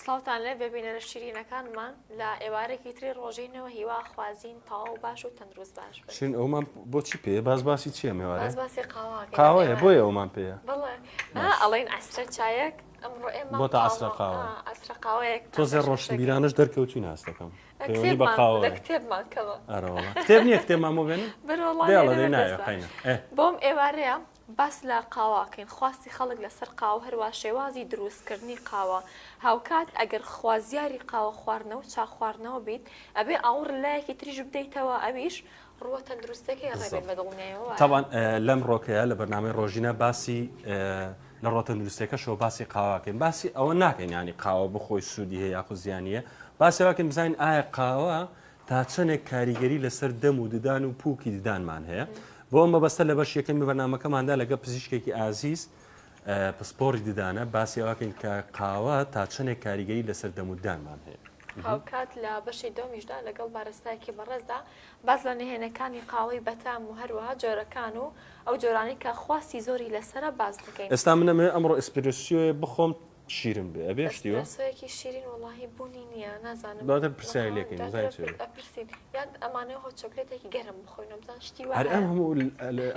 سڵاوتان لێ ببینە لە شیرینەکانمان لە ئێوارێکی تری ڕۆژینەوە هیوا خوازین تاو باش و تەندروست باش شین ئەومان بۆچی پێ باسی چییە میوارە باسی قاوەیە بۆیە ئەومان پێە بڵێ ئەڵین ئەسرە چایەک ئەمڕۆ ئێمە بۆ تا ئەسرە قاوە ئەسرە قاوەیەک تۆزێ ڕۆشنبیرانش دەرکەوتوی ناستەکەم لە کتێبمان کەمە کتێب نییە کتێبمان بۆ بێن بەڵێ نایە بۆم ئێوارەیە باس لە قاواکەین خواستی خەڵک لەسەر قاو هەروە شێوازی دروستکردنی قاوە هاوکات ئەگەر خوازیاری قاوە خواردنەوە چا خواردنەوە بیت ئەبێ ئاور لایەکی تریژ بدەیتەوە ئەویش ڕوە تەندروستەکەی ڕێبێت بەدڵنیەوە تاوان لەم ڕۆکەیە لە بەرنامەی ڕۆژینە باسی لە ڕۆ تەندروستەکەشەوە باسی قاواکەین باسی ئەوە ناکەین ینی قاوە بخۆی سوودی هەیە یاخو زیانیە باسیواکەین بزانین ئایا قاوە تا چەندێک کاریگەری لەسەر دەم و ددان و پووکی ددانمان هەیە بۆ مەبەستە لە بەش یەکەمی بەرنامەکەماندا لەگە پزیشکێکی ئازیز پسپۆری ددانە باسی ئەوەکەین کە قاوە تا چەندێک کاریگەری لەسەر دەم و ددانمان هەیە هاوکات لە بەشی دۆمیشدا لەگەڵ بارستایەکی بەڕێزدا باز لە نهێنەکانی قاوەی بەتام و هەروەها جۆرەکان و ئەو جۆرانی کە خواستی زۆری لەسرە باز دەکەین ئێستا منەمێ ئەمڕۆ ئسپرسیۆ بخۆم شیرن بێ ئەبێ شتیوە سۆیەکی شیرین وڵی بوونی نییە نازانم بەڵێ پرسیاری لێکەین ئەپرسین یان ئەمانەوە هۆ چۆکلێتێکی گەرم بخۆینەوە بزان شتی هەر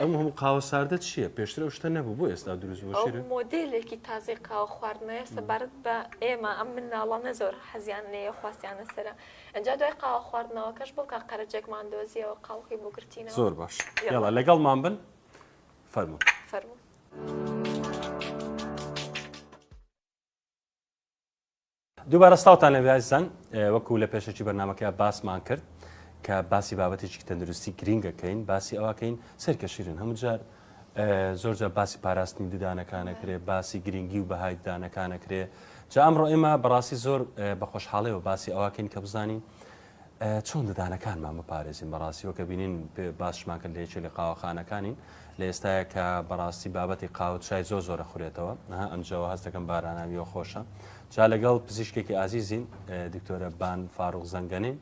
ئەم هەموو قاوە ساردە چییە پێشتر ئەو شتە نەبوو بۆ ئێستا دروست بۆ شیرن مۆدلێکی تازی قاوە خواردنەیە سەبارەت بە ئێمە ئەم مناڵانە زۆر حەزیان لێە خواستیانە سەرە ئەنجا دوای قاوە خواردنەوەکەش بڵکە قەرەجێکمان دۆزیەوە قاوەکەی بۆ گرتینەوە زۆر باش یاڵا لەگەڵمان بن فەرموو فەرموو دووبارە ستاوتان لەبێ عزیزان وەکو لە پێشەکی بەرنامەکە باسمان کرد کە باسی بابەتێکی تەندروستی گرینگەکەین باسی ئەوەکەین سەرکە شیرن هەموو جار زۆرجار باسی پاراستنی ددانەکانەکرێ باسی گرنگی و بەهای ددانەکانەکرێ جا ئەمڕۆ ئێمە بەڕاستی زۆر بە خۆشحاڵیەوە باسی ئەوەکەین کە بزانین چۆن ددانەکانمان بپارێزین بەڕاستی وەکە بینین باشمان کرد لە یەکێک لە قاوەخانەکانین لە ئێستاە کە بەڕاستی بابەتی قاوت شای زۆرە خوێتەوە ئەمجەوە هەست دەکەم باراناویەوە خۆشە جا لەگەڵ پزیشکێکی ئازیزین دکتۆرە بان فاروق زەنگەنی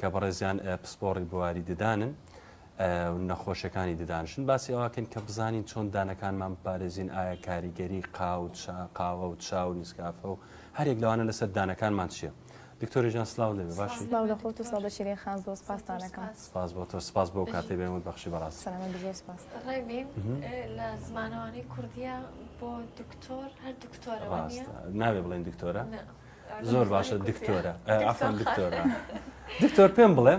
کە بەڕێزیان پسپۆڕی بواری ددانن نەخۆشەکانی ددانشن باسی ئەوەکەن کە بزانین چۆن دانەکانمان بپارێزین ئایا کاریگەری قاوە و چاو نیسکافە و هەرێک لەوانە لەسەر دانەکانمان چییە دکتۆری جان سلااو لێ باشی سلااو لە خۆت و ساڵ بە شیرین خان زۆر سپاسدانەکەم سپاس بۆ تۆ سپاس بۆ کاتێ بێمت بەخشی بەڕاست سپاس ڕێبین لە زمانەوانی کوردیە بۆ دکتۆر هەر دکتۆرەوە ناوێ بڵێن دکتۆرە زۆر باشە دکتۆرە ئافان دکتۆرە دکتۆر پێم بڵێ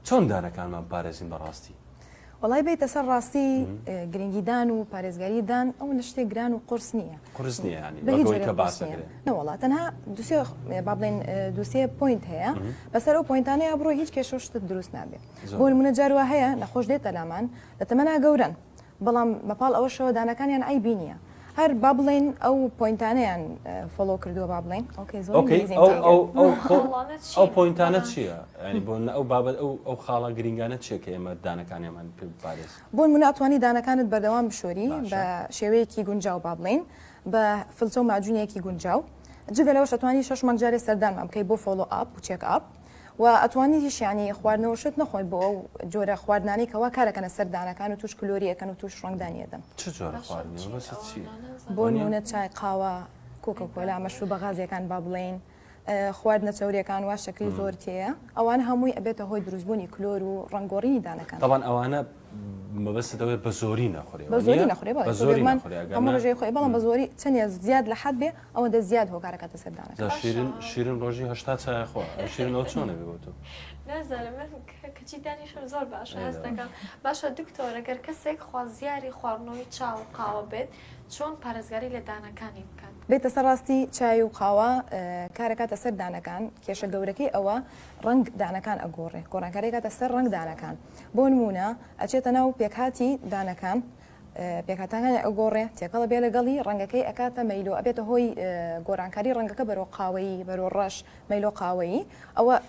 چۆن دانەکانمان پارێزین بەڕاستی وڵای بێتە سەر ڕاستی گرنگیدان و پارێزگاریدان ئەو شتێک گران و قرس نییە قرس نییە ینی کە باسەکرێت نەوەڵا تەنها دوسێ با بڵێن دوسێ پوینت هەیە بەسەر ئەو پوینتانەیە بڕۆ هیچ کێشە شتت دروست نابێت بۆ نمونە جاروە هەیە نەخۆش دێتە لامان لە تەمەنا گەورن بەڵام بەپاڵ ئەوەشەوە دانەکانیان ئایبی نییە هەر با بڵێن ئەو پوینتانەیان فۆلۆ کردووە با بڵێن ئەو پوینتانە چییە ینی بۆ ئەو بابەت ئەو خاڵە گرنگانە چیە کە ئێمە دانەکانیمان پێ بپارێز بۆ نمونە ئەتوانی دانەکانت بەردەوام بشۆری بە شێوەیەکی گونجاو با بڵێن بە فلچە و ماجونێکی گونجاو جگە لەوەش ئەتوانی 6 مانگ جارێ سەردانمان بکەی بۆ فۆلۆ ئاپ و چێک ئاپ و ئەتوانیش ینی خواردنەوە شت نەخۆی بۆ ئەو جۆرە خواردنانی کەوا کارەکەنە سەردانەکان و توش کلۆریەکەن و توش ڕنگدانیەدەم چ جۆرە خواردنەوە بەس چی بۆ نمونە چای قاوە کۆکەکۆلا مەشروب بەغازیەکان با بڵێن خواردنە چاوریەکان وا شکلی زۆر تەیە ئەوانە هەمووی ئەبێتە هۆی دروستبوونی کلۆر و ڕنگۆڕینی دانەکان طبعا ئەوانە مەبەستەوەی بە زۆری نەخورێ بە زۆری نەخورێ هەموو ڕژەی خۆی بەڵام بە زۆری چەندە زیاد لە حەد بێ ئەوەندە زیاد هۆکارەکەتە سەر دانەکان شیرین ڕۆژی 80 چای خۆ شیرین ئەو چۆنە بێ بۆ تۆ نازانم من کەچی دانیشم زۆر باشە هەست دەکەم باشە دکتۆر ئەگەر کەسێک خوازیاری خواردنەوەی چاو و قاوە بێت چۆن پارێزگاری لە دانەکانی بکات بێتە سەر ڕاستی چای و قاوە کارەکاتە سەر دانەکان کێشە گەورەکەی ئەوە ڕنگ دانەکان ئەگۆڕێ گۆڕانکاریکاتە سەر ڕنگ دانەکان بۆ نمونە ئەچێتە ناو پێکهاتی دانەکان پێکاتەکانی ئەگۆڕێ تێکەڵە بێ لەگەڵی ڕەنگەکەی ئەکاتە مەیلۆ ئەبێتە هۆی گۆڕانکاری ڕەنگەکە بەرۆ قاوەیی بەرۆ ڕەش مەیلۆ قاوەیی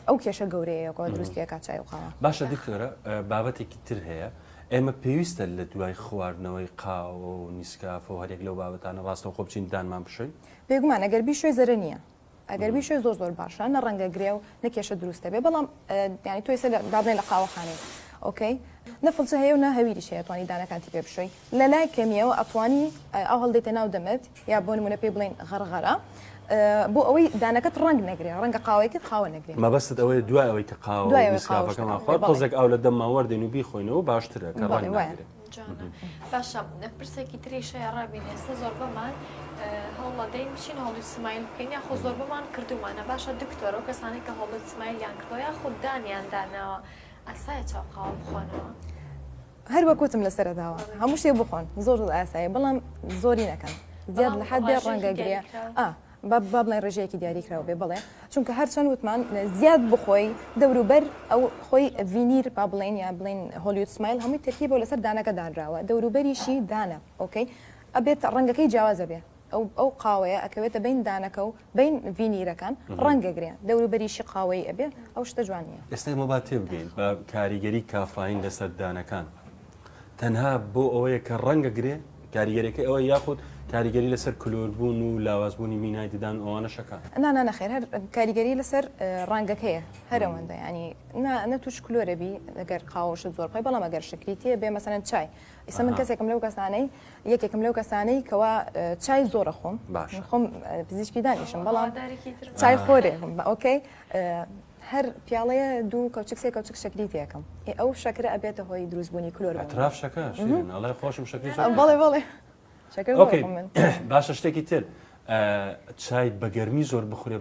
ئەو کێشە گەورەیەکەوە دروستیەکە چای و قاوە باشە دکتۆرە بابەتێکی تر هەیە ئێمە پێویستە لە دوای خواردنەوەی قاوە و نیسکافە و هەرێک لەو بابەتانە ڕاستەوە خۆ بچین دانمان بشوین بێگومان ئەگەر بیشوێ زەرە نییە ئەگەر بیشوێ زۆر باشە نە ڕەنگە گرێ و نەکێشە دروستە بێ بەڵام ینی تۆی سەر بابڵێن لە قاوەخانەی ئۆکەی نەفڵچە هەیە و ناهەویریش هەیە توانی دانەکانتی پێ بشوی لە لای کەمیەوە ئەتوانی ئەو هەڵدێتە ناو دەمت یا بۆ نمونە پێ بڵێن غەرغەرە بۆ ئەوەی دانەکەت ڕنگ نەگرێ ڕەنگە قاوەیەکت خاوە نەگرێ مەبەستت ئەوەی دوای ئەوەی کە قاوەکەمان خۆ تۆزێک ئەو لە دەماوەردێن و بیخۆینەوە باشترە کە ڕەنگ ناگرێت. باشە پرسێکی تریشەیە ڕابین ئێستا زۆر بەمان هەوڵەدەین بچین هەڵی سمایل بکەین یاخۆ زۆر بەمان کردومانە باشە دکتۆر و کەسانی کە هەڵت سمایلیان کردەوە یاخود دانیان داناوە ئاسایە چاو قاوە بخۆنەوە. هەر وەکوتم لەسەرەداوە هەموو شتێ بخۆن زۆر ئاسایە بەڵام زۆری نەکەن زیاد لە حد بێ ڕەنگە گرێ با بڵێن ڕێژەیەکی دیاریکراوە بێ بڵێ چونکە هەرچەند وتمان زیاد بخۆی دەوروبەر ئەو خۆی ڤینیر با بڵێن یا بڵێن هۆلیوود سمایل هەمووی ترکیبە لەسەر دانەکە دانراوە دەوروبەریشی دانە ئۆکەی ئەبێت ڕەنگەکەی جیاوازە بێ ئەو قاوەیە ئەکەوێتە بین دانەکە و بین ڤینیرەکان ڕەنگەگرێ دەوروبەریشی قاوەی ئەبێ ئەو شتە جوانیە. ئێستا مەبات تێ بگەین بە کاریگەری کافاین لەسەر دانەکان تەنها بۆ ئەوەیە کە ڕەنگەگرێ کاریگەریەکەی ئەوە یاخود کاریگەری لەسەر کلۆربوون و لاوازبوونی مینای ددان ئەوانە شەکە نانەخێر هەر کاریگەری لەسەر ڕەنگەکەیە هەرەوەندە ینی نەتوش کلۆرەبی ئەگەر قاوەشت زۆر پای بەڵام ئەگەر شکری تێ بێ مەسەرەن چای ئیسە من کەسێکم لەو کەسانەی یەکێکم لەو کەسانەی کەوا چای زۆرە خۆم پزیشکی دانیشم بەڵام چای خۆرێ ئۆکەی هەر پیاڵەیە دوو کەوچک سێ کەوچک شکری تێکم ئەو شەکرە ئەبێتە هۆی دروستبوونی کلۆر ئەتراف شەکە ئەڵێ خۆشم شکری بەڵێ باشە شتێکی تر چای بە گەرمی زۆر بخورێ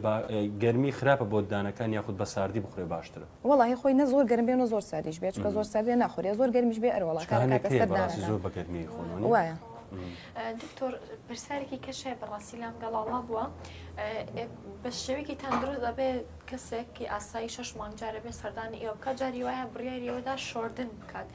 گەرمی خراپە بۆ دانەکان یاخود بە ساردی بخورێ باشترە وڵی خۆی نە زۆر گەرم بێن و زۆر ساردیش بێت چکە زۆر ساردی ناخورێ زۆر گەرمیش بێ ئەروەڵی زۆر بە گەرمی خۆن وایە دکتۆر پرسیارێکی کەشێ بەڕاستی لام گەڵاڵا بووە بە شێوەیەکی تەندروست دەبێ کەسێکی ئاسایی 6 مانگ جارە بێ سەردانی ئێوە بکات جاری وایە بڕیاریەوەدا شۆردن بکات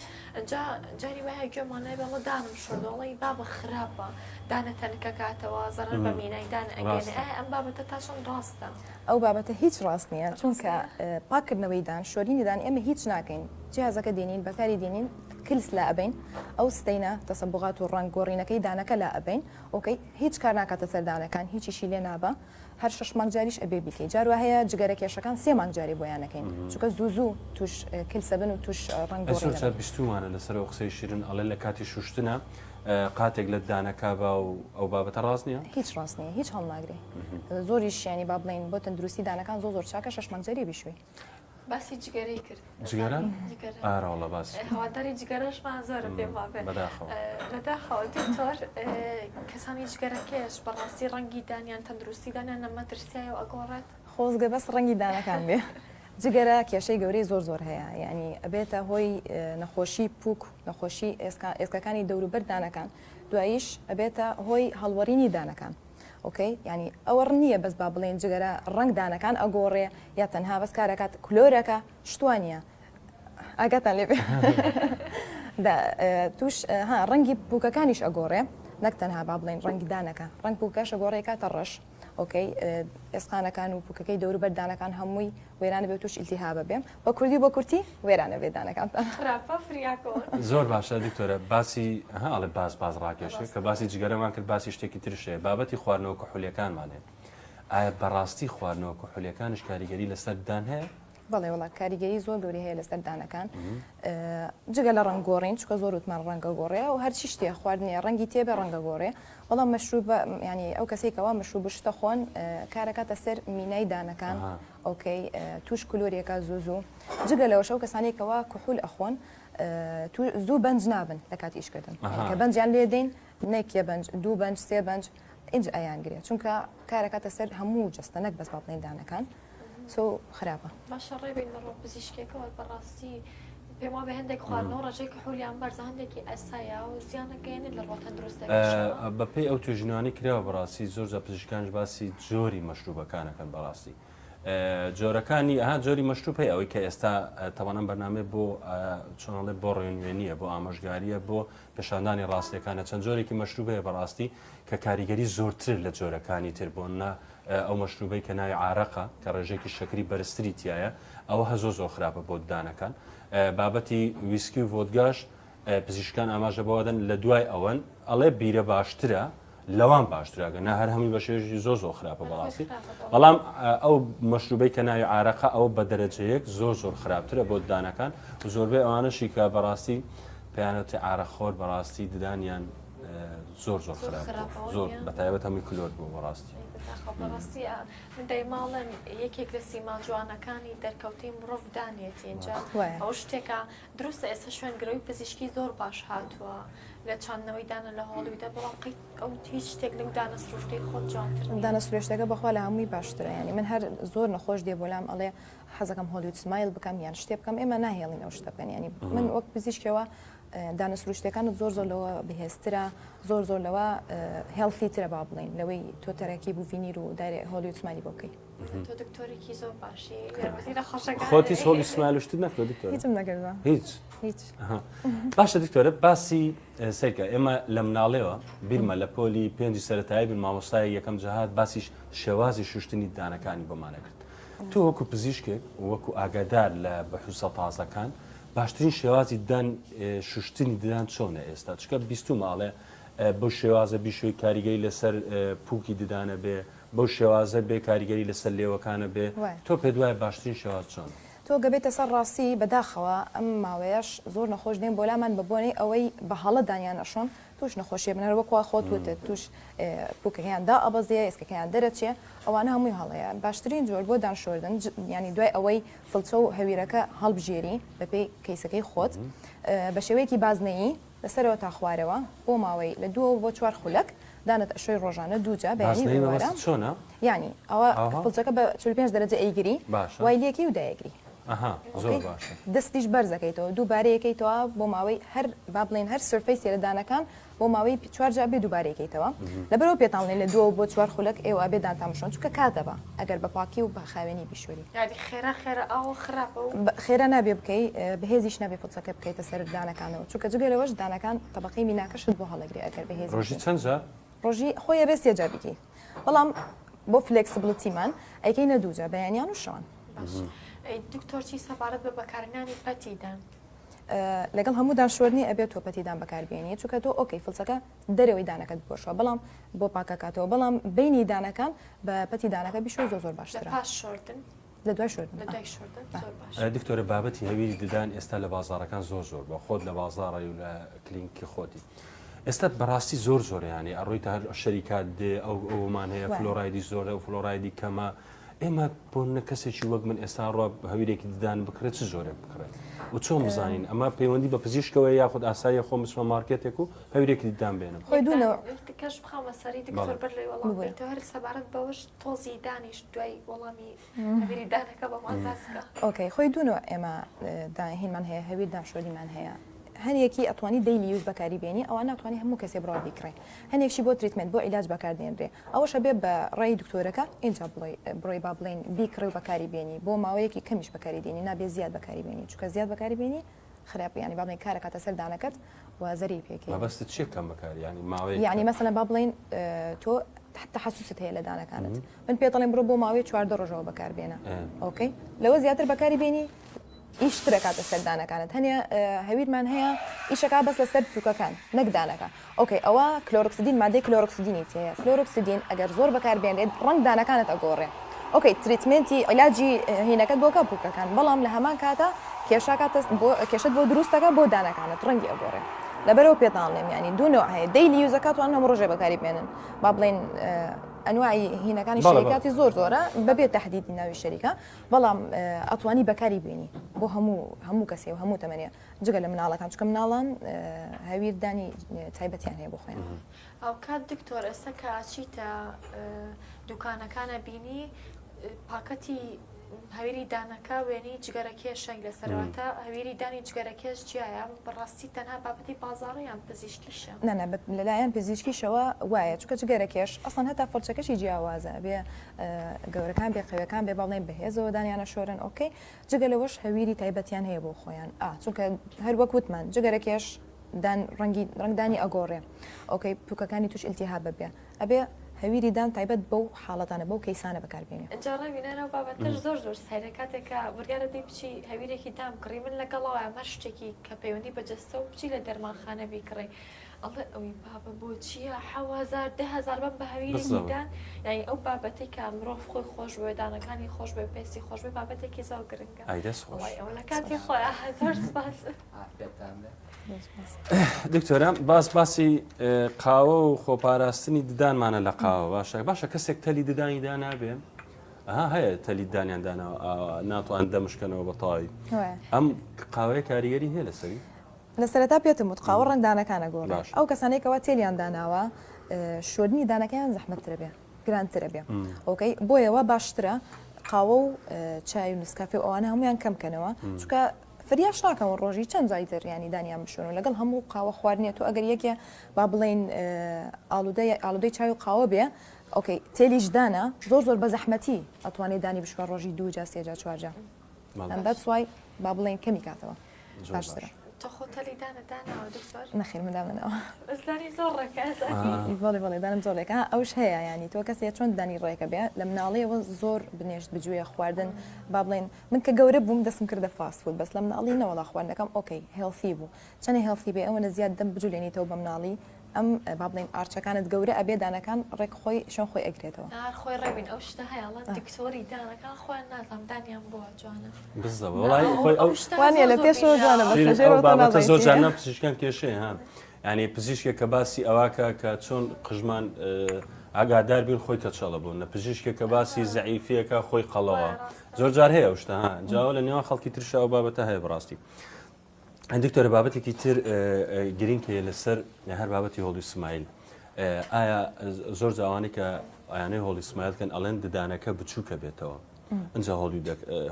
جاری وایە گوێمانای بەڵە دانم شۆردەوەڵی بابە خراپە دانە تەنکە کاتەوە زەڕەر بە مینای دان ئەگەنێ ئەم بابەتە تاشم ڕاستە ئەو بابەتە هیچ ڕاست نییە چونکە پاکردنەوەی دان شۆرینی دان ئێمە هیچ ناکەین جیازەکە دێنین بەکاری دێنین کلس لا ئەبین ئەو ستەینە تەسەبغات و ڕنگگۆڕینەکەی دانەکە لا ئەبین ئۆکەی هیچ کار ناکاتە سەردانەکان هیچیشی لێ نابە هەر 6 مانگ جاریش ئەبێ بیکەی جاروا هەیە جگەرە کێشەکان 3 مانگ جاری بۆیانەکەین چونکە زوو توش کلسە بن و توش ڕنگگۆڕینە بیستومانە لەسەر ئەو قسەی شیرن ئەڵێ لە کاتی شوشتنە قاتێک لە دانەکە بە ئەو بابەتە ڕاست نییە هیچ ڕاست نییە هیچ هەڵناگرێ زۆریش ینی با بڵین بۆ تەندروستی دانەکان زۆر چاکە 6 مانگ جاری بیشوی باسی جگەرەی کرد جگەرە ئاراڵە باسی هەواداری جگەرەشمان زۆرە پێم وابێ لەداخەوە دکتۆر کەسانی جگەرەکەش بەڕاستی ڕەنگی دانیان تەندروستی دانیان نەمەترسیایە و ئەگۆڕێت خۆزگە بەس ڕەنگی دانەکان بێ جگەرە کێشەی گەورەی زۆر هەیە ینی ئەبێتە هۆی نەخۆشی پووک نەخۆشی ئێسکەکانی دەوروبەر دانەکان دواییش ئەبێتە هۆی هەڵوەرینی دانەکان ئۆکەی ینی ئەوە نییە بەس با بڵێن جگەرە ڕنگ دانەکان ئەگۆڕێ یا تەنها بەس کارەکات کلۆرەکە شتوانە ئاگاتان لێ توش ڕەنگی پووکەکانیش ئەگۆڕێ نەک تەنها با بڵێن ڕەنگی دانەکە ڕنگ پووکەش ئەگۆڕێ کاتە ڕەش ئۆکەی ئێسقانەکان و پووکەکەی دەوروبەر دانەکان هەمووی وێرانە بێت توش ئیلتیهابە بێم بە کوردی بە کورتی وێرانە بێ دانەکان زۆر باشە دکتۆرە باسی هەڵێ باز ڕاکێشێ کە باسی جگەرەمان کرد باسی شتێکی ترشەیە بابەتی خواردنەوە کحولیەکانمانێ ئایا بەڕاستی خواردنەوە کحولیەکانش کاریگەری لەسەر دان هەیە؟ بەڵێ وڵات کاریگەری زۆر گەوری هەیە لەسەر دانەکان جگە لە ڕنگگۆڕین چکە زۆر وتمان ڕەنگە گۆڕێ و هەرچی شتێ خواردنیە ڕەنگی تێبێ ڕەنگە گۆڕێ بەڵام مەشروب ینی ئەو کەسێکەوە مەشروب شتە خۆن کارەکەتە سەر مینای دانەکان ئۆکەی توش کلۆریەکە زوو جگە لەوە شەو کەسانێکەوە کوحول ئەخۆن زوو بەنج نابن لە کاتی ئیشکردن کە بەنجیان لێ دێن نەکیە بەنج دوو بەنج سێ بەنج ئینج ئەیانگرێت چونکە کارەکەتە سەر هەموو جستە نەک بەس باڵێن دانەکان خراپە باشە ڕێبین لە ڕۆ پزیشکێکەوە بەڕاستی پێم وابێ هەندێک خواردنەوە ڕژەی کحولیان بەرزە هەندێکی ئەسایە و زیانەکەێنێت لە ڕۆ تەندروستەکە بەپێی ئەو توێژینەوانی کراوە بەڕاستی زۆر جا پزیشکانش باسی جۆری مەشروبەکانەکەن بەڕاستی جۆرەکانی جۆری مەشروب هەیە ئەوەی کە ئێستا تەوانم بەرنامێ بۆ چۆنڵێ بۆ ڕێنوێنیە بۆ ئاماژگاریە بۆ پێشاندانی ڕاستیەکانە چەند جۆرێکی مەشروب هەیە بەڕاستی کە کاریگەری زۆرتر لە جۆرەکانی تر بۆ ئەو مەشروبەی کە ناوی عارەقە کە ڕێژێکی شەکری بەرزتری تایە ئەوە زۆر خراپە بۆ دانەکان بابەتی ویسکی و ڤۆدگاش پزیشکان ئاماژە بۆدەن لە دوای ئەوەن ئەڵێ بیرە باشترە لەوان باشتراگەنا هەر هەمووی بە شێژی زۆر خراپە بەڕاستی بەڵام ئەو مەشروبەی کە ناوی عارەقە ئەو بە دەرەجەیەک زۆر خراپترە بۆ ددانەکان و زۆربەی ئەوانەشی کە بەڕاستی پێیانەتی عارەخۆر بەڕاستی ددانیان زۆر خراپ زۆر بەتایبەت هەمووی کلۆر بوو بەڕاستی بەڕاستی من دەیماڵن یەکێک لە سیما جوانەکانی دەرکەوتەی مرۆڤ دانێتی اینجا ئەو شتێکە دروستە ئێستا شوێنگرەوەی پزیشکی زۆر باش هاتووە لە چاندنەوەی دانە لە هۆڵیودا بەڵام ئەو هیچ شتێک لەو دانە سروشتەی خۆت جوانتر دانە سروشتەکە بەخوا لە هەمووی باشترە ینی من هەر زۆر نەخۆش دێ بۆلام ئەڵێ حەزەکەم هۆلیوود سمایل بکەم یان شتێ بکەم ئێمە ناهێڵین ئەو شتە بکەن ینی من وەک پزیشکەوە دانە سروشتەکانت زۆر لەوە بەهێزترە زۆر لەوە هێڵفیترە با بڵین لەوەی تۆ تەرەکی بوو ڤینیر و دارێ هۆلیوود سمایلی بۆ بکەی تۆ دکتۆرێکی زۆر باشی یارمەتی خۆشەکان خۆتی هۆلی سمایلشت نەکرد دکتۆر هیچم نەکردوە هیچ باشە دکتۆرە باسی سەرکە ئێمە لە مناڵێەوە بیرمە لە پۆلی پێنجی سەرەتایی بن مامۆستای یەکەم جەهات باسیش شێوازی شوشتنی دانەکانی بۆمانە کرد تۆ وەکو پزیشکێک وەکو ئاگادار لە بەحوسە تازەکان باشترین شێوازی دان شوشتنی ددان چۆنە ئێستا چکە بیستو ماڵێ بۆ شێوازە بیشوی کاریگەری لەسەر پووکی ددانە بێ بۆ شێوازە بێ کاریگەری لەسەر لێوەکانە بێ تۆ پێ دوایە باشترین شێواز چۆن تۆ گەبێتە سەر ڕاستی بەداخەوە ئەم ماوەیەش زۆر نەخۆش دێن بۆ لامان ببوونی ئەوەی بە حاڵە دانیان ئەشۆن توش نەخۆشیە بنەر وەکوا خۆت وتت توش پوکەکەیان دا ئەبەزیە ئێسکەکەیان دەرەچێ ئەوانە هەمووی هەڵەیە باشترین جۆر بۆ دانشۆردن ینی دوای ئەوەی فڵچە و هەویرەکە هەڵبژێری بەپێی کەیسەکەی خۆت بە شێوەیەکی بازنەیی لەسەرەوە تا خوارەوە بۆ ماوەی لە 2 بۆ 4 خولەک دانت ئەشۆی ڕۆژانە دووجا بەیانی چۆنە ینی ئەوە فڵچەکە بە 45 دەرەجە ئەیگری وایلەکی و دایگری زۆر باشە دەستیش بەرزەکەیتەوە دووبارەیەکەیتەوە بۆ ماوەی هەر با بڵێن هەر سرفەی سێرەدانەکان بۆ ماوەی 4 جا بێ دووبارەیەکەیتەوە لەبەرەوە پێتاڵێن لە 2 بۆ 4 خولەک ئێوە بێدان تامشۆن چونکە کاتەبە ئەگەر بە پاکی و بە خاوێنی بیشوری خێرا ئەو خراپە خێرا نابێ بکەی بەهێزیش نابێ فڵچەکە بکەیتە سەر دانەکانەوە چونکە جگەلەوەش دانەکان تەبقەی میناکەشت بۆ هەڵەگری ئەگەر بەهێز ڕۆژی چەند جار ڕۆژی خۆی بێ سێجار بکەی بەڵام بۆ فلکسبڵتیمان ئەیکەینە دووجا بەیانیان و شەوان دکتۆرچی سەبارەت بە بەکارهێنانی پەتیدان لەگەڵ هەموو دانشۆرنی ئەبێت تۆ پەتیدان بەکاربیێنی چونکە تۆ ئۆکەی فڵچەکە دەرەوەی دانەکەت بۆشەوە بەڵام بۆ پاکەکاتەوە بەڵام بینی دانەکان بە پەتی دانەکە بیشۆ زۆر باشترە لە دوای شوردن دکتۆرە بابەتی هەویری ددان ئێستا لە بازارەکان زۆر بە خۆت لە بازاڕی و لە کلینکی خۆتی ئێستا بەڕاستی زۆر ینی ئەڕۆی تا هەر شەریکات دێ ئەومان هەیە فلۆرایدی زۆرە و فلۆرایدی کەمە ئێمە بۆ نە کەسێکی وەک من ئێستا ڕۆ هەویرێکی ددان بکرێت چ زۆرێک بکرێت و چۆن بزانین ئەمە پەیوەندی بە پزیشکەوە یاخود ئاسایی خۆ مسمە مارکێتێک و هەویرێکی ددان بێنم خۆی دوونەوە کەش بخەمە سەری دکتۆر بەر لەی وەڵام هەر سەبارەت بەوەش تۆزی دانیش دوای وەڵامی هەویری دانەکە بەمان باسکە ئۆکەی خۆی دوونەوە ئێمە هینمان هەیە هەویر دانشۆریمان هەیە هەنێکی ئەتوانی دەیلی یوز بەکاری بێنی ئەوە ناتوانانی هەموو کەسێ بڕوا بیکڕێن هەنێکشی بۆ تریتمنت بۆ عیلاج بەکاردێنرێ ئەوەشە بێ بە ڕێی دکتۆرەکە اینجا بڕۆی با بڵێن بیکڕێ و بەکاری بێنی بۆ ماوەیەکی کەمیش بەکاری دێنی نابێ زیاد بەکاری بێنی چونکە زیاد بەکاری بێنی خراپ ینی با بڵێن کارەکاتە سەر دانەکەت و زەری پێکەی مەبەستت چیە کەم بەکاری ینی ماوەیە یعنی مەسەلەن با بڵێن تۆ تحسست هەیە لە دانەکانت من پێڵێن بڕۆ بۆ ماوەی 4 ڕۆژەوە بەکاربێنە ئۆکەی لەوە زیاتر بەکاری بێنی ئیشترە کاتە سەردانەکانت هەنێ هەویرمان هەیە ئیشەکە بەس لە سەر پوکەکان نەکدانەکە ئۆکەی ئەوە کلۆرۆکسیدین مادەی کلۆرۆکسیدینی هەیە کلۆرۆکسیدین ئەگەر زۆر بەکاربێنرێت ڕەنگ دانەکانت ئەگۆڕێ ئۆکەی تریتمنتی عیلاجی هینەکەت بۆکە پوکەکان بەڵام لە هەمان کاتە کێشت بۆ دروستەکە بۆ دانەکانت ڕەنگی ئەگۆڕێ لەبەرەوە پێتاڵێم ینی دوونەوە هەیە دەیلی یوزەکاتوان هەموو ڕۆژێ بەکاری بێنن با بڵێن ئەنواعی هینەکانی شەریکاتی زۆرە بەبێت تەحدیدی ناوی شەریکە بەڵام ئەتوانی بەکاری بێنی بۆ هەموو کەسێ و هەموو تەمەنیە جگە لە مناڵەکان چکە مناڵان هەویردانی تایبەتیان هەیە بۆ خۆیان ئەو کات دکتۆر ئێستا کە ئاچیتە دوکانەکانە بینی پاکەتی هەویری دانەکە وێنی جگەرەکێشێک لەسەرەوەتە هەویری دانی جگەرەکێش چیایە بەڕاستی تەنها بابەتی بازاڕیان پزیشکیشە نە لەلایەن پزیشکیشەوە وایە چکە جگەرەکێش ئەسڵەن هەتا فڵچەکەشی جیاوازە بێ گەورەکان بێ قەوەکان بێ باڵێن بەهێزەوە دانیانە شۆرن ئۆکەی جگە لەوەش هەویری تایبەتیان هەیە بۆ خۆیان چونکە هەر وەک وتمان جگەرەکێش ڕنگدانی ئەگۆڕێ ئۆکەی پوکەکانی توش ئیلتیهاب ببێ ئەبێ هەویری دان تایبەت بەو حاڵەتانە بەو کەیسانە بەکاربێنێ. جارڕای بینەرەوە بابەتەش زۆر سەیرە کاتێکە وەرگارە دەی بچی هەویرێکی دام کڕی من لەگەڵەوە ئەمە شتێکی کە پەیوەندی بەجەستە و بچی لە دەرمانخانە بیکڕی. ئەڵێ ئەوی بابە بۆ چییە 1000 10,000 بەم بە هەویرێکیدان یعنی ئەو بابەتی کە مرۆڤ خۆی خۆش بێ دانەکانی خۆش بێ پێستی خۆش بێ بابەتێکی زۆر گرنگە ئەو لە کاتی خۆی هزار سپاس. دکتۆرە باسی قاوە و خۆپاراستنی ددانمانە لە قاوە باشە کەسێک تەلی ددانی دا نابێ هەیە تەلی دانیان داناوە ناتوان دەمشکەنەوە بەتەواوی ئەم قاوەیە کاریگەری هەیە لەسەری لە سەرەتا پێتم وت قاوە ڕنگدانەکانە گۆڕ ئەو کەسانێکەوە تێلیان داناوە شۆرنی دانەکەیان زەحمەتترە بێ گرانترە بێ ئۆکەی بۆیەوە باشترە قاوە و چای و نسکافێ ئەوانە هەمویان کەمکەنەوە چونکە فریاش ناکەم ڕۆژی چەند جایتر ینی دانیان بشۆن و لەگەڵ هەموو قاوە خواردنیە تۆ ئەگەر یەکێ با بڵێن ئالودەی چای و قاوە بێ ئۆکەی تێلیش دانە زۆر بە زەحمەتی ئەتوانێت دانی بشوە ڕۆژی 2 جا 3 جا 4 جا ئەمدا سوای با بڵێن کەمی کاتەوە باشترە. تۆخۆتەلی دانەوە دکتۆر؟ نەخیر مندامنەوە ئەزدانی زۆر ڕێکە بڵێ دانم زۆر ڕێکە ئەوش هەیە ینی تۆ کەسێ چۆن دانی ڕێکە بێ لە مناڵیەوە زۆر بنێشت بجوێ خواردن با بڵێن من کە گەورە بووم دەستم کردە فاست فود بەس لە مناڵی نەوەڵا خواردنەکەم ئۆکەی هێڵفی بوو چەنە هێڵفی بێ ئەوە زیاد دەم بجولێنیتەوە بە مناڵی ئەم با بڵێن ئارچەکانت گەورە ئەبێ دانەکان ڕێک خۆی شۆن خۆی ئەگرێتەوە خۆی ڕێبین ئەو شتە هەیەڵەن دکتۆری دانەکان خۆیان نازام دانیان بووە جوانە وانە لە پێشەوە جوانە بابەتە زۆر جانە پزیشکان کێشەیە ها ینی پزیشکێک کە باسی ئەواکە کە چۆن قژمان ئاگادار بین خۆی کەچەڵە بوون لە پزیشکێک کە باسی زەعیفیەکە خۆی قەڵەوە زۆر جار هەیە شتە ها جاوە لە نێوان خەڵکی ترشە ئەو بابەتە هەیە بڕاستی. دکتۆرە بابەتێکی تر گرینگکە لەسەر هەر بابەتی هۆڵی سمایل ئایا زۆر جوانێک کە ئایانەی هۆڵی سمایلکەن ئەڵێن ددانەکە بچووکە بێتەوە ئەجا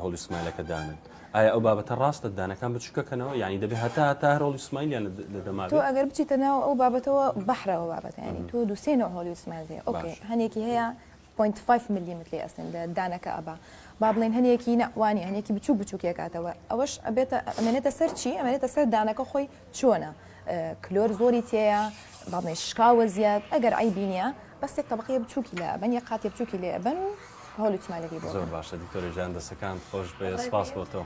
هۆڵی سمایلەکە دانن ئایا ئەو بابەتە ڕاستە دانەکان بچووکەکەنەوە یعنی دەبێت هەتا هەر هۆڵی سمایلیان لە دەما تۆ ئەگەر بچیتە ناو ئەو بابەتەوە بەحرەوە بابەتە ینی تۆ دووسێنەوە هۆڵی سمایل هەیە ئۆکێ هەنێکی هەیە 0.5 میلیمتر ئەستن لە دانەکە ئەبا با بڵێن هەنێکی نەوانی هەنێکی بچووکێکاتەوە ئەوەش ئەمێنێتە سەر چی ئەمێنێتە سەر دانەکە خۆی چۆنە کلۆر زۆری تێیە با بڵێن شکاوە زیاد ئەگەر ئایبینە بەسێک تەبقەیە بچووکی لە ئەبەن یە قاتی بچووکی لێ ئەبەن و هۆڵی سمایلەکەی بۆ زۆر باشە دکتۆری ژیان دەستەکان خۆش بێ سپاس بۆ تۆ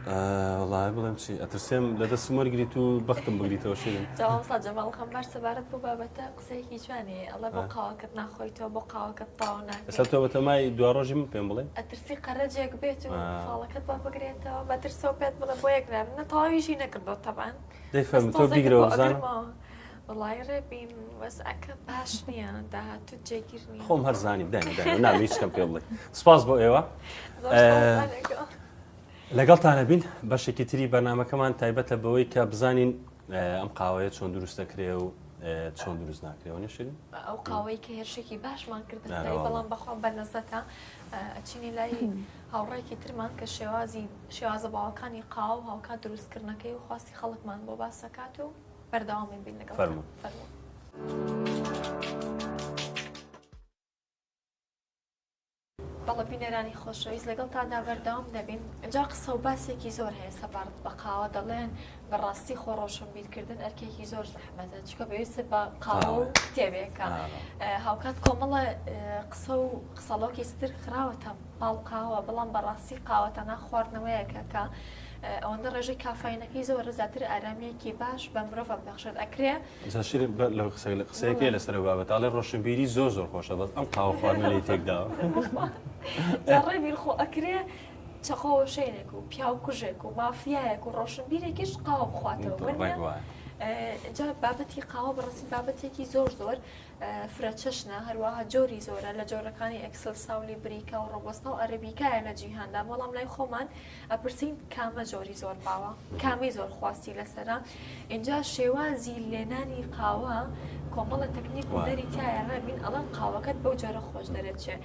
وڵای بڵێم چی ئەترسێم لە دەستم وەرگریت و بەختم بگریتەوە شیرین جاوەستا جەماڵ خەمبەر سەبارەت بۆ بابەتە قسەیەکی جوانێ ئەڵە بۆ قاوەکەت ناخۆیتەوە بۆ قاوەکەت تاوا ناکەیت ئێستا تۆ بەتەمای دوا ڕۆژی من پێم بڵێ ئەترسی قەرەجێک بێت و فاڵەکەت با بگرێتەوە بەترسەوە پێت بڵێ بۆ یەک نابن تەواویشی نەکردەوە تەبان دەیفەرم تۆ بیگرەوە بزانم وڵای ڕێبین وەزعەکە باش نییە داهاتوو جێگیر نیە خۆم هەر زانیم دانی ناوی هیچکەم پێ بڵێ سپاس بۆ ئێوە لەگەڵتانە بین بەشێکی تری بەرنامەکەمان تایبەتە بەوەی کە بزانین ئەم قاوەیە چۆن دروست دەکرێ و چۆن دروست ناکرێەوە نشرین ئەو قاوەی کە هێرشێکی باشمان کردن بەڵام بەخوا بەنەزەتە ئەچینی لای هاوڕێکی ترمان کە شێوازە باوەکانی قاو و هاوکات دروستکردنەکەی و خواستی خەڵکمان بۆ باسەکات و بەردەوامی بین لەگەڵ فەرموو. بەڵە بینەرانی خۆشەویست لەگەڵ تادا بەردەوام دەبین ئەجا قسە و باسێکی زۆر هەیە سەبارەت بە قاوە دەڵێن بەڕاستی خۆڕۆشنبیرکردن ئەرکێکی زۆر زەحمەتە چکە پێویستە بە قاوە و کتێبێکە هاوکات کۆمەڵە قسە و قسەڵۆکی ستر خراوەتە باڵ قاوە بەڵام بەڕاستی قاوەتەنا خواردنەوەیەکە کە ئەوەندە ڕێژەی کافاینەکەی زۆر زیاتر ئارامەیەکی باش بە مرۆڤ بەخشێت ئەکرێ لە قسەیەکی لەسەر بابەت ئاڵێ ڕۆشنبیری زۆر خۆشە بەس ئەم قاوە خواردنە لی تێکداوە ڕێبیر خۆ ئەکرێ چەقۆوە شوێنێک و پیاو کوژێک و مافیایەک و ڕۆشنبیرێکیش قاوە بخواتەوە جا بابەتی قاوە بەڕاستی بابەتێکی زۆر فرەچەشنە هەروەها جۆری زۆرە لە جۆرەکانی ئەکسل ساولی بریکە و ڕۆبۆستا و ئەرەبیکایە لە جیهاندا بەڵام لای خۆمان ئەپرسین کامە جۆری زۆر باوە کامی زۆر خواستی لەسەرە اینجا شێوازی لێنانی قاوە کۆمەڵە تەکنیک و دەری تایە ڕێبین ئەڵەن قاوەکەت بەو جۆرە خۆش دەرێتچێ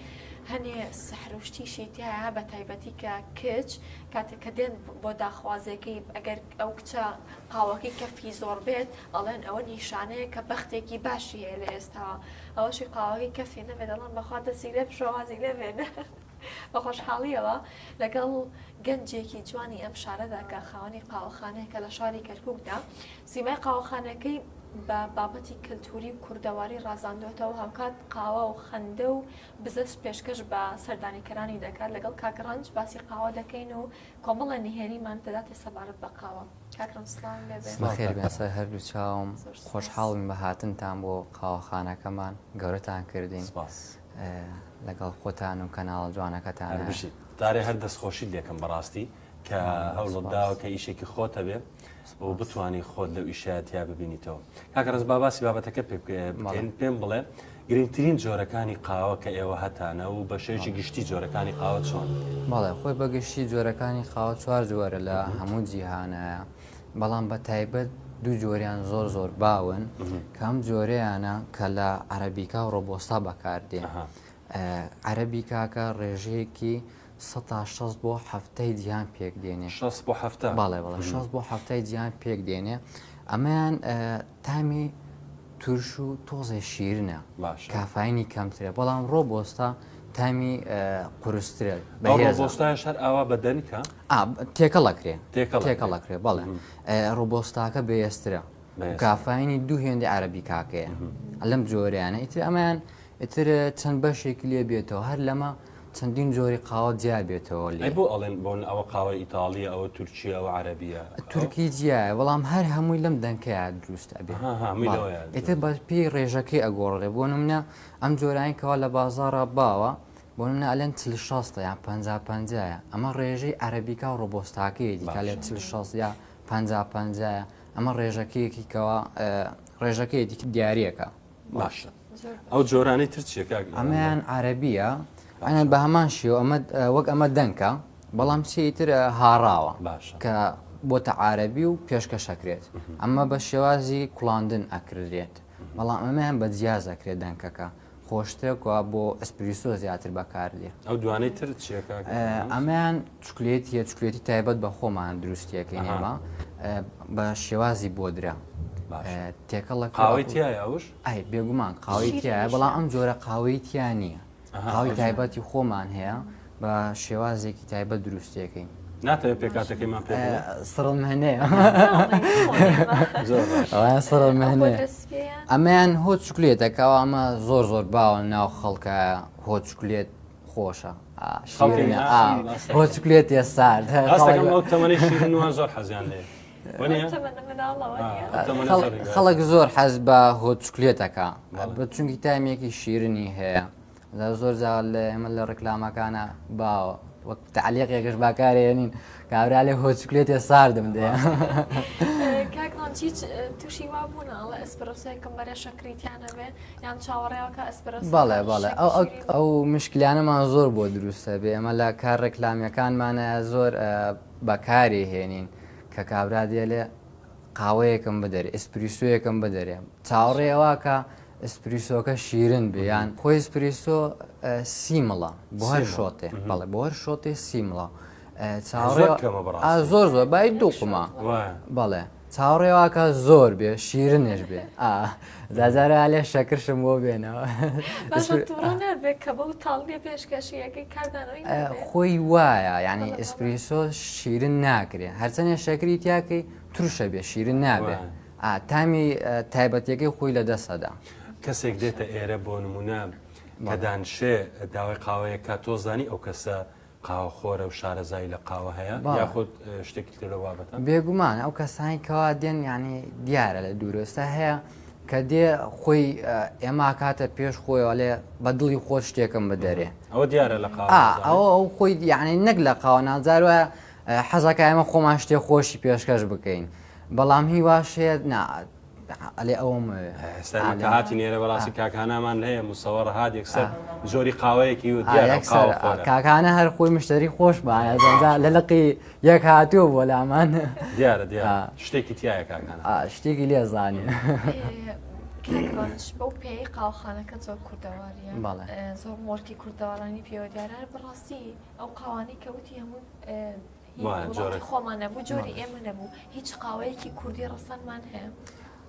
هەنێ سەحروشتیشی تایە بە تایبەتی کە کچ کاتێک کە دێن بۆ داخوازەکەی ئەگەر ئەو کچە قاوەکەی کەفی زۆر بێت ئەڵێن ئەوە نیشانەیە کە بەختێکی باشی هەیە لە ئێستاوە ئەوەشی قاوەکەی کەفی نەبێت دەڵێن بەخوا دەستی لێ پشۆوازی لێ بێنە بە خۆشحاڵیەوە لەگەڵ گەنجێکی جوانی ئەم شارەدا کە خاوەنی قاوەخانەیە کە لە شاری کەرکووکدا سیمای قاوەخانەکەی بە بابەتی کللتوری و کوردەواری ڕازاندوێتەوە هاوکات قاوە و خەندە و بزەست پێشکەش بە سەردانیکەرانی دەکات لەگەڵ کاگڕانج باسی قاوە دەکەین و کۆمەڵە نهێنیمان دەداتێ سەبارەت بە قاوە. کاکڕم سڵام لێبێ. بەخێر بێنسە هەردوو چاوم خۆشحاڵین بە هاتنتان بۆ قاوەخانەکەمان گەورەتان کردین لەگەڵ خۆتان و کەناڵ جوانەکەتان بشیت دارێ هەر دەستخۆشی لێکم بەڕاستی کە هەوڵداوە کە ئیشێکی خۆتە بێ و بتوانی خۆت لەو ئیشایەتیا ببینیتەوە. کاکە ڕێز باسی بابەتەکە پێم بڵێ گرنگترین جۆرەکانی قاوە کە ئێوە هەتانە و بە شێژی گشتی جۆرەکانی قاوە چۆن؟ بەڵێ خۆی بەگشتی جۆرەکانی قاوە 4 جۆرە لە هەموو جیهانەیە، بەڵام بە تایبەت 2 جۆریان زۆر باون کەم جۆرەیانە کە لە عەرەبیکا و ڕۆبۆستا بەکاردێن. عەرەبیکاکە ڕێژەیەکی 160 بۆ هەفتەی جیهان پێک دێنێ. 6 بۆ هەفتە؟ بەڵێ 6 بۆ هەفتەی جیهان پێک دێنێ. ئەمەیان تامی تورش و تۆزێ شیرنە، کافاینی کەمترە، بەڵام ڕۆبۆستا تامی قورسترە. ڕۆبۆستایش هەر ئاوا بەدەنکە؟ تێکەڵەکرێ تێکەڵەکرێ بەڵێ ڕۆبۆستاکە بەهێزترە، کافاینی 2 هێندی عەرەبیکاکەیە لەم جۆرەیانە. ئیتر ئەمەیان ئیتر چەند بەشێکی لێ بێتەوە، هەر لەمە چەندین جۆری قاوە جیا بێتەوە لێ. بۆ ئەڵێن بۆن ئەوە قاوە ئیتاڵیە، ئەوە تورکیە، ئەوە عەرەبیە؟ تورکی جیایە، بەڵام هەر هەمووی لەم دەنکەیە دروست ئەبێ. ئیتر بە پێی ڕێژەکەی ئەگۆڕێ. بۆ نمونە ئەم جۆرانی کەوا لە بازاڕە باوە، بۆ نمونە ئەلێن 40 یان 50 ئەمە ڕێژەی عەرەبیکا و ڕۆبۆستاکەیەتی کە لێ 40 یا 50 ئەمە ڕێژەکەیەکی کەوا ڕێژەکەیەتی دیارەکە. باشە. ئەو جۆرانی تر چیەکە؟ ئەمەیان عەرەبیە، ئەنە بە هەمان شێوە وەک ئەمە دەنکە، بەڵام چیتر هاڕاوە کە بۆتە عەرەبی و پێشکەشەکرێت. ئەمە بە شێوازی کوڵاندن ئەکردێت، بەڵام ئەمەیان بە جیاز ئەکرێت دەنکەکە، خۆشتێکە بۆ ئەسپریسۆ زیاتر بەکاردێ. ئەو دوانەی تر چیەکە؟ ئەمەیان چکلێتی تایبەت بە خۆمان دروستیەکەین ئێمە بە شێوازی بۆدرا. تێکەڵە قاوەی تایە ئەوش؟ ئای بێگومان قاوەی تایە، بەڵام ئەم جۆرە قاوەی تیا نییە. قاوی تایبەتی خۆمان هەیە بە شێوازێکی تایبەت دروستیەکەین. ناتەوێت پێکاتەکەیمان پێ سڕم هەنەیە سڕم هەنێ. ئەمەیان هۆ چکلێتەکەەوە، ئەمە زۆر باوە ناو خەڵکە هۆ چکلێت خۆشە هۆ چکلێت ێ سارد تەمەنی شیرنوان زۆر حەزیان لێ. خەڵک زۆر حەز بە هۆ چکلێتەکە چونکی تایمێکی شیرنی هەیە. زۆر جار لە ئێمە لە ڕێکلامەکانە باوە وەک تعلیقێکش باکارێنین کابرا لێ هۆ چکلێتێ ساردم دێ. کاکڵان هیچ تووشی وا بووناڵە ئەسپرۆسێکم بەرە شەکریتیانە بێ یان چاوەڕێەوەکە ئەسپرۆس؟ بەڵێ ئەو مشکلانەمان زۆر بۆ دروستە بێ. ئەمە لە کار ڕێکلامیەکانمانە زۆر بەکاری هێنین کە کابرا دێ لێ قاوەیەکم بدەرێ، ئەسپریسۆیەکم بدەرێ، چاوەڕێەوە کە ئەسپریسۆکە شیرن بێ، یان خۆی ئەسپریسۆ سیمڵە بۆ هەر شۆتێ. بەڵێ بۆ هەر شۆتێ سیمڵە زۆر بای دووقمە. بەڵێ چاوەڕێواکە زۆر بێ شیرنێش بێ. زازارە لێ شەکرشم بۆ بێنەوە خۆی وایە، یعنی ئەسپریسۆ شیرن ناکرێ، هەرچەنێ شەکری تیاکەی تووشە بێ شیرن نابێ، تامی تایبەتیەکەی خۆی لە دەستەدا. کەسێک دێتە ئێرە بۆ نمونە کە دانشێ داوای قاوەیەکە تۆزانی ئەو کەسە قاوە خۆرە و شارەزایی لە قاوە هەیە یاخود شتێکی تر لە بابەتە؟ بێگومان ئەو کەسانی کەوا دێن یعنی دیارە لە دوورۆستە هەیە کە دێ خۆی ئێمە کاتە پێش خۆیەوە لێ بە دڵی خۆش شتێکم بدەرێ. ئەوە دیارە لە قاوە ئەو خۆی یعنی نەک لە قاوە نازار وایە حەزەکە ئێمە خۆمان شتێک خۆشی پێشکەش بکەین، بەڵام هی واشێت ئەلێ ئەوم کە هاتی نێرە بەڕاستی کاکانامان هەیە مسەوەڕ هات یەکسەر زۆری قاوەیەکی و کاکانە هەر خۆی مشتری خۆش بانە زەنجا لە لەقی یەک هاتووە بۆ لامان دیارە شتێکی تایە کاکانە شتێکی لێ زانێ. بەو پێی قاوخانەکە زۆر کوردەواریە، زۆر مۆرکی کوردەوارانی پێوە دیارە بەڕاستی ئەو قاوانی کەوتی هەموو خۆمان نەبوو جۆری ئێمە نەبوو، هیچ قاوەیەکی کوردی ڕەسەنمان هەیە؟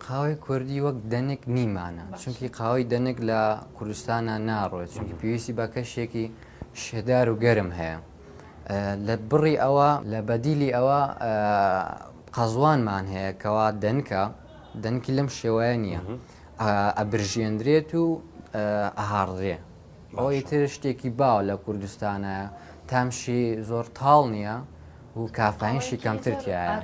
قاوەی کوردی وەک دەنێک نیمانە، چونکی قاوەی دەنێک لە کوردستانە ناڕۆێت، چونکی پێویستی بە کەشێکی شێدار و گەرم هەیە. لە بڕی ئەوە لە بەدیلی ئەوە قەزوانمان هەیە کەوا دەنکە دەنکی لەم شێوەیە نییە ئەبرژێندرێت و ئەهاڕێ ئەوەی تر شتێکی باوە لە کوردستانە تامشی زۆر تاڵ نییە و کافاینشی کەمترتیایە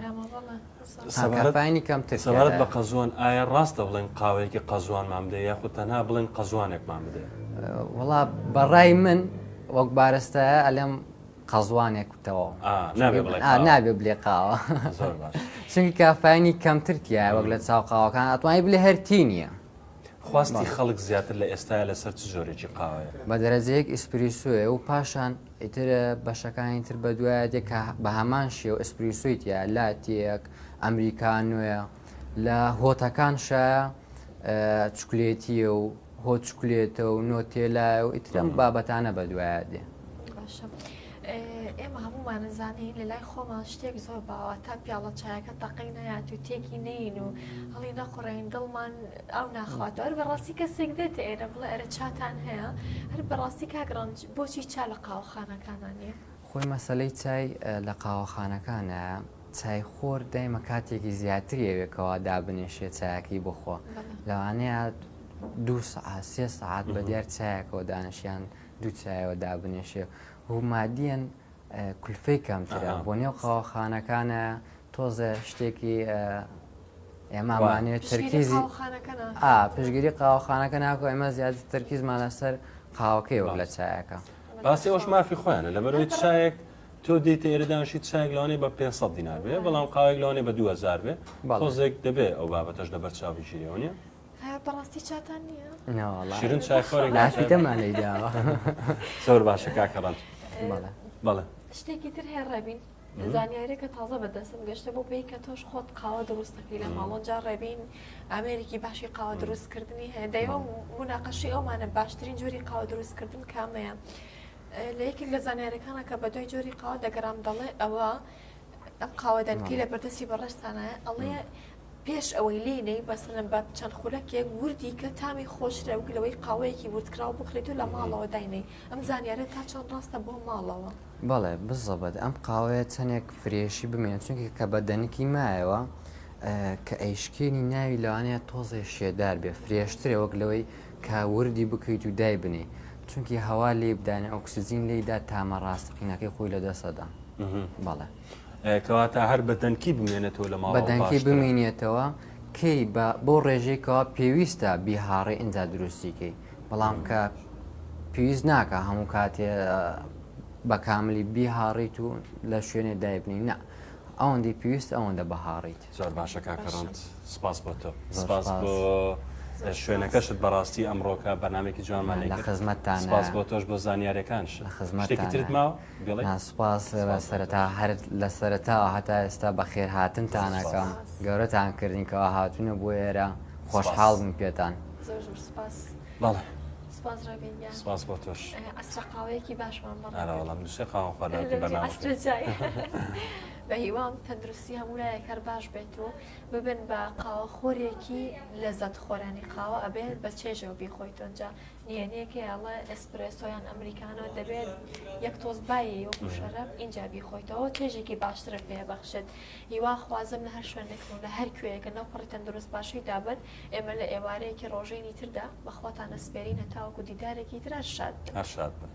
کافاینی کەمتر سەبارەت بە قەزوان ئایا ڕاستە بڵێن قاوەیەکی قەزوانمان بدە یاخود تەنها بڵێن قەزوانێکمان بدە وڵا بەڕای من وەک بارستایە ئەلێم قەزوانێکتەوە نابێ بلێ قاوە چونکی کافاینی کەمترتیایە وەک لە چاو قاوەکان ئەتوانی بلێ هەرتی نییە خواستی خەڵک زیاتر لە ئێستاە لەسەر چ جۆرێکی قاوەیە بە دەرەجەیەک ئیسپریسوە و پاشان ئیتر بەشەکانی تر بە دوایە دێک بە هەمان شێو ئیسپریسویتە لاتیەک ئەمریکانوێە لە هۆتەکان شایە چکلێتیە و هۆ چکلێتە و نۆتێلای و ئیترم بابەتانە بە دوایە دێ ئێمە هەمومان نزانین لە لای خۆمان شتێک زۆر باوە تا پیاڵە چایەکە تەقی نەیات و تێکی نین و هەڵی نەخۆڕین دڵمان ئەو ناخواتەوە هەر بەڕاستی کەسێک دێتە ئێرە بڵێ ئەرە چاتان هەیە هەر بەڕاستی کاگڕانج بۆچی چا لە قاوەخانەکانانیە خۆی مەسەلەی چای لە قاوەخانەکانە چای خۆر دایمە کاتێکی زیاتریەوێکەوە دابنێشێ چایەکەی بخۆ لەوانەیە 2 ساعت 3 ساعت بە دیار چایەکەوە دانیشیان دوو چایەوە دابنێشێ و مادیەن کولفەی کەمترە بۆ نێو قاوەخانەکانە تۆزە شتێکی ئێمەمانێت تەرکیزی پشگیری قاوەخانەکە ناکۆ ئێمە زیاتر تەرکیزمان لەسەر قاوەکەی وەک لە چایەکە باسی ئەوش مافی خۆیانە لەبەرەوەی چایەک تۆ دیتە ئێرەدانشی چایەک لەوانەیە بە 500 دینار بێ بەڵام قاوێک لەوانەیە بە 2000 بێ تۆزێک دەبێ ئەو بابەتەش لەبەر چاوی ژیریەوە نیە بەڕاستی چاتان نییە شیرین چایخۆرێک نافیتەمانەیداوە زۆر باشە کاکەڕان بەڵێ شتێکی تر هەیە ڕێبین زانیاریەکە تازە بەدەستم گەشتە بۆ پێی کە تۆش خۆت قاوە دروستەکەی لە ماڵۆجا ڕێبین ئەمریکی باشی قاوە دروستکردنی هەیە دەیوە مناقەشی ئەومانە باشترین جۆری قاوە دروستکردن کامەیە لە یەکێک لە زانیاریەکانە کە بە دوای جۆری قاوە دەگەڕام دەڵێ ئەوە ئەم قاوەدانکەی لە بەردەستی بەڕێستانایە ئەڵێ پێش ئەوەی لێنەی بەسەرەن بە چەند خولەکێک وردی کە تامی خۆشرە و گلەوەی قاوەیەکی وردکراوە بخرێت و لە ماڵەوە داینەی ئەم زانیارە تا چەند ڕاستە بۆ ماڵەوە بەڵێ بزەبەت ئەم قاوەیە چەندێک فرێشی بمێنێت چونکە کە بەدەنکی مایەوە کە ئەیشکێنی ناوی لەوانەیە تۆزێ شێدار بێ فرێشترێ وەک لەوەی کاوردی بکەیت و دای بنێ چونکی هەوا لێ بدانێ ئۆکسسیجین لێدا تامە ڕاستقینەکەی خۆی لە دەسەدا بەڵێ کەواتە هەر بەدەنکی بمێنێتەوە لە ماڵ بەدەنکی بمێنێتەوە کەی بۆ ڕێژێکەوە پێویستە بیهاڕێ ئینجا دروستیکەی بەڵام کە پێویست ناکە هەموو کاتێ بە کاملی بیهاڕیت و لە شوێنێ دایبنی نا ئەوەندی پێویست ئەوەندە بەهاڕیت زۆر باشە کاکەڕانت سپاس بۆ تۆ سپاس بۆ شوێنەکەشت بەڕاستی ئەمڕۆکە بەنامێکی جوانمان لە خزمەتتان سپاس بۆ تۆش بۆ زانیاریەکانش شتێکی ترت ماوە سپاس لە سەرەتا هەر لە سەرەتاوە هەتا ئێستا بەخێر هاتنتانەکەم گەورەتان کردینکەوە هاتوونە بۆ ئێرە خۆشحاڵ بن پێتان بەڵێ سپاس بۆ تۆش ئەسرقاوەیەکی باشمان بەڵام دوسێ خاوە خواردنەوەی بە هیوام تەندروستی هەمولایەک هەر باش بێت و ببن بە قاوەخۆرێکی لەزەت خۆرانی قاوە ئەبێت بە چێژەوە بیخۆیتۆنجا نیەنەیەکی ئەڵە ئەسپرێسۆیان ئەمریکانەوە دەبێت یەک تۆز بایی و شەرەب اینجا بیخۆیتەوە چێژێکی باشترە پێبەخشێت هیوا خوازم لە هەر شوێنێکم لە هەر کوێیەکە نەوپەڕی تەندروست باشی دابن ئێمە لە ئێوارەیەکی ڕۆژێنی تردا بەخواتان ئەسپێرینە تاوەکو دیدارێکی تر شاد بن.